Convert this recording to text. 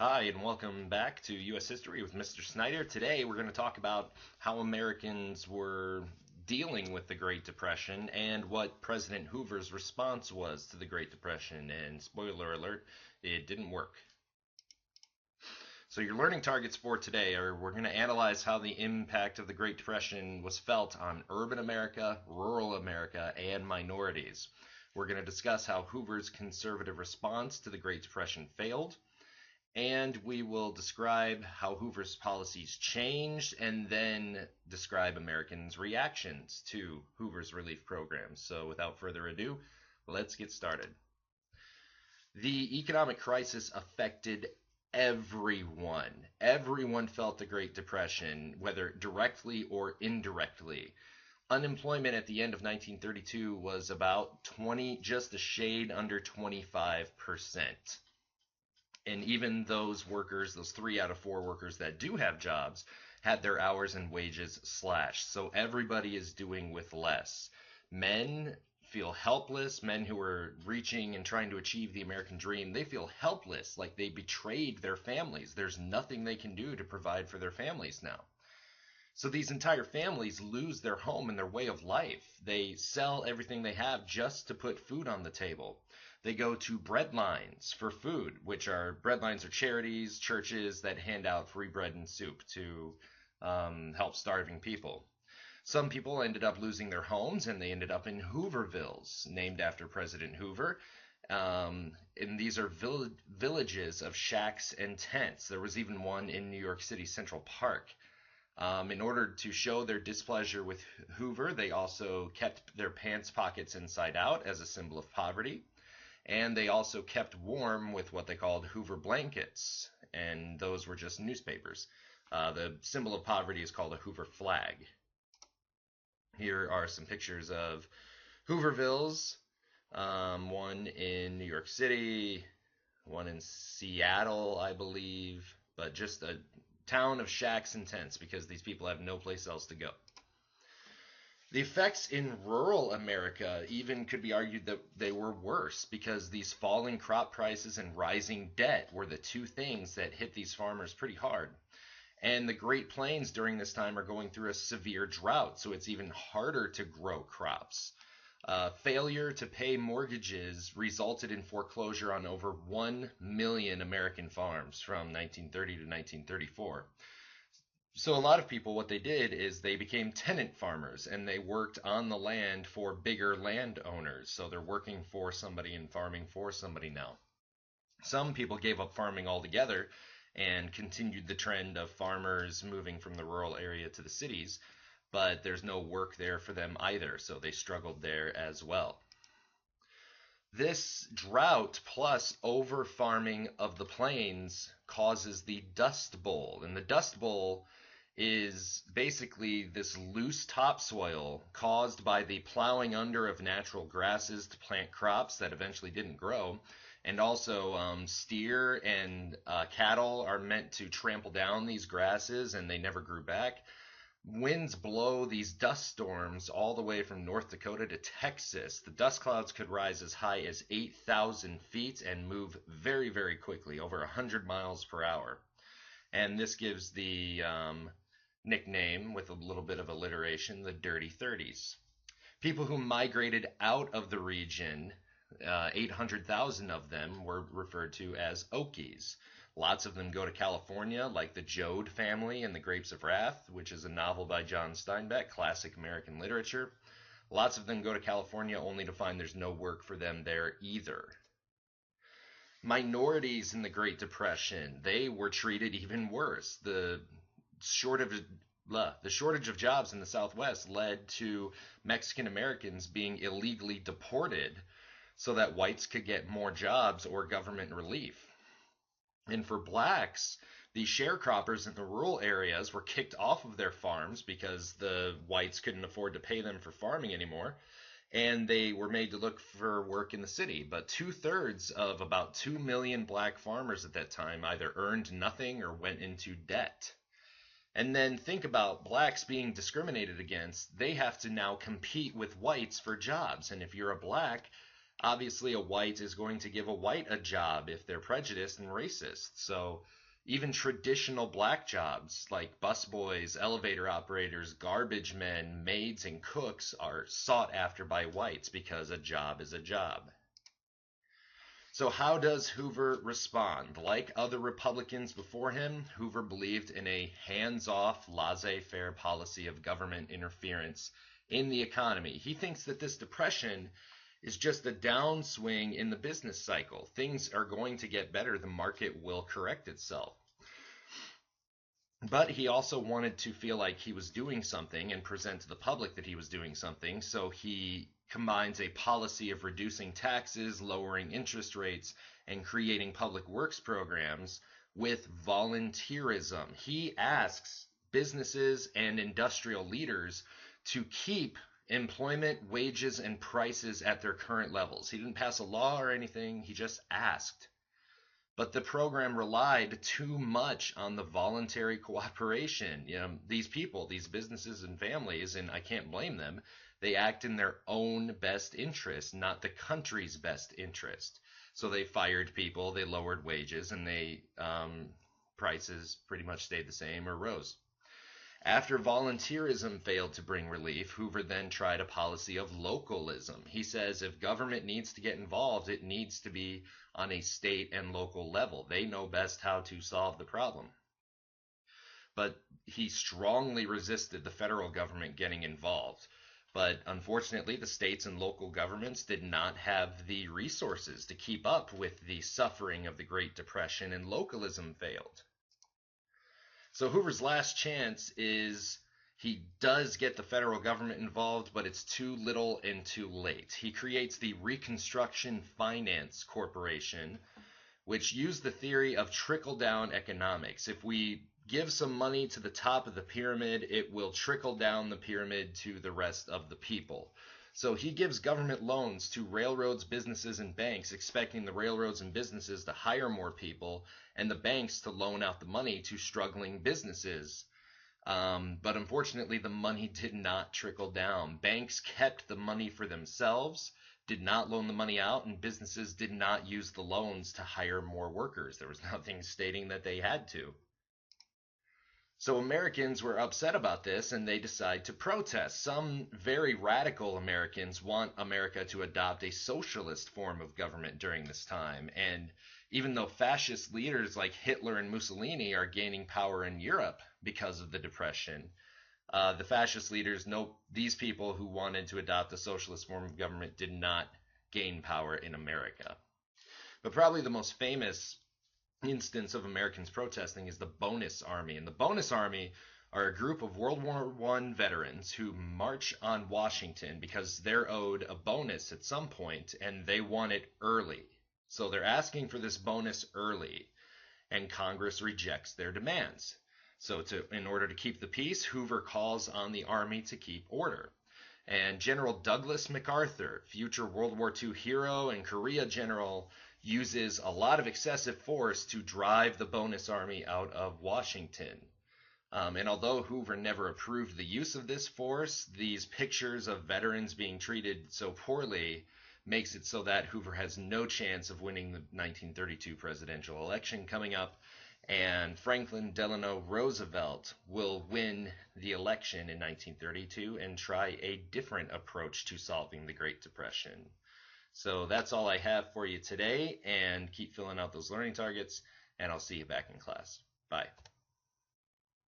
Hi, and welcome back to U.S. History with Mr. Snyder. Today, we're going to talk about how Americans were dealing with the Great Depression and what President Hoover's response was to the Great Depression. And spoiler alert, it didn't work. So, your learning targets for today are we're going to analyze how the impact of the Great Depression was felt on urban America, rural America, and minorities. We're going to discuss how Hoover's conservative response to the Great Depression failed, and we will describe how Hoover's policies changed and then describe Americans' reactions to Hoover's relief programs. So, without further ado, let's get started. The economic crisis affected everyone. Everyone felt the Great Depression, whether directly or indirectly. Unemployment at the end of 1932 was about 20, just a shade under 25%. And even those workers, those 3 out of 4 workers that do have jobs, had their hours and wages slashed. So everybody is doing with less. Men feel helpless. Men who are reaching and trying to achieve the American dream, they feel helpless, like they betrayed their families. There's nothing they can do to provide for their families now. So these entire families lose their home and their way of life. They sell everything they have just to put food on the table. They go to bread lines for food, which are bread lines are charities, churches that hand out free bread and soup to help starving people. Some people ended up losing their homes and they ended up in Hoovervilles, named after President Hoover. And these are villages of shacks and tents. There was even one in New York City Central Park. In order to show their displeasure with Hoover, they also kept their pants pockets inside out as a symbol of poverty. And they also kept warm with what they called Hoover blankets, and those were just newspapers. The symbol of poverty is called a Hoover Flag. Here are some pictures of Hoovervilles, one in New York City, one in Seattle, I believe, but just a town of shacks and tents because these people have no place else to go. The effects in rural America even could be argued that they were worse because these falling crop prices and rising debt were the two things that hit these farmers pretty hard. And the Great Plains during this time are going through a severe drought, so it's even harder to grow crops. Failure to pay mortgages resulted in foreclosure on over 1 million American farms from 1930 to 1934. So a lot of people, what they did is they became tenant farmers and they worked on the land for bigger landowners. So they're working for somebody and farming for somebody now. Some people gave up farming altogether and continued the trend of farmers moving from the rural area to the cities, but there's no work there for them either, so they struggled there as well. This drought plus over farming of the plains causes the Dust Bowl, and the Dust Bowl is basically this loose topsoil caused by the plowing under of natural grasses to plant crops that eventually didn't grow. And also, steer and cattle are meant to trample down these grasses and they never grew back. Winds blow these dust storms all the way from North Dakota to Texas. The dust clouds could rise as high as 8,000 feet and move very, very quickly, over 100 miles per hour. And this gives the nickname, with a little bit of alliteration, the Dirty 30s. People who migrated out of the region, 800,000 of them were referred to as Okies. Lots of them go to California, like the Joad family in The Grapes of Wrath, which is a novel by John Steinbeck, classic American literature. Lots of them go to California only to find there's no work for them there either. Minorities in the Great Depression, they were treated even worse. Shortage the shortage of jobs in the Southwest led to Mexican Americans being illegally deported so that whites could get more jobs or government relief. And for blacks, the sharecroppers in the rural areas were kicked off of their farms because the whites couldn't afford to pay them for farming anymore, and they were made to look for work in the city. But 2/3 of about 2 million black farmers at that time either earned nothing or went into debt. And then think about blacks being discriminated against. They have to now compete with whites for jobs. And if you're a black, Obviously, a white is going to give a white a job if they're prejudiced and racist. So even traditional black jobs like busboys, elevator operators, garbage men, maids, and cooks are sought after by whites because a job is a job. So, how does Hoover respond? Like other Republicans before him, Hoover believed in a hands off, laissez faire policy of government interference in the economy. He thinks that this depression is just a downswing in the business cycle. Things are going to get better, the market will correct itself. But he also wanted to feel like he was doing something and present to the public that he was doing something. So he combines a policy of reducing taxes, lowering interest rates, and creating public works programs with volunteerism. He asks businesses and industrial leaders to keep employment, wages, and prices at their current levels. He didn't pass a law or anything, he just asked. But the program relied too much on the voluntary cooperation. These people, these businesses and families, and I can't blame them, they act in their own best interest, not the country's best interest. So they fired people, they lowered wages, and prices pretty much stayed the same or rose. After volunteerism failed to bring relief, Hoover then tried a policy of localism. He says if government needs to get involved, it needs to be on a state and local level. They know best how to solve the problem. But he strongly resisted the federal government getting involved. But unfortunately, the states and local governments did not have the resources to keep up with the suffering of the Great Depression, and localism failed. So Hoover's last chance is he does get the federal government involved, but it's too little and too late. He creates the Reconstruction Finance Corporation, which used the theory of trickle-down economics. If we give some money to the top of the pyramid, it will trickle down the pyramid to the rest of the people. So he gives government loans to railroads, businesses, and banks, expecting the railroads and businesses to hire more people and the banks to loan out the money to struggling businesses. But unfortunately, the money did not trickle down. Banks kept the money for themselves, did not loan the money out, and businesses did not use the loans to hire more workers. There was nothing stating that they had to. So Americans were upset about this and they decide to protest. Some very radical Americans want America to adopt a socialist form of government during this time. And even though fascist leaders like Hitler and Mussolini are gaining power in Europe because of the Depression, the fascist leaders know these people who wanted to adopt a socialist form of government did not gain power in America. But probably the most famous instance of Americans protesting is the Bonus Army. And the Bonus Army are a group of World War I veterans who march on Washington because they're owed a bonus at some point and they want it early. So they're asking for this bonus early, and Congress rejects their demands. So in order to keep the peace, Hoover calls on the Army to keep order. And General Douglas MacArthur, future World War II hero and Korea general, uses a lot of excessive force to drive the Bonus Army out of Washington. And although Hoover never approved the use of this force, these pictures of veterans being treated so poorly makes it so that Hoover has no chance of winning the 1932 presidential election coming up, and Franklin Delano Roosevelt will win the election in 1932 and try a different approach to solving the Great Depression. So that's all I have for you today, and keep filling out those learning targets, and I'll see you back in class. Bye.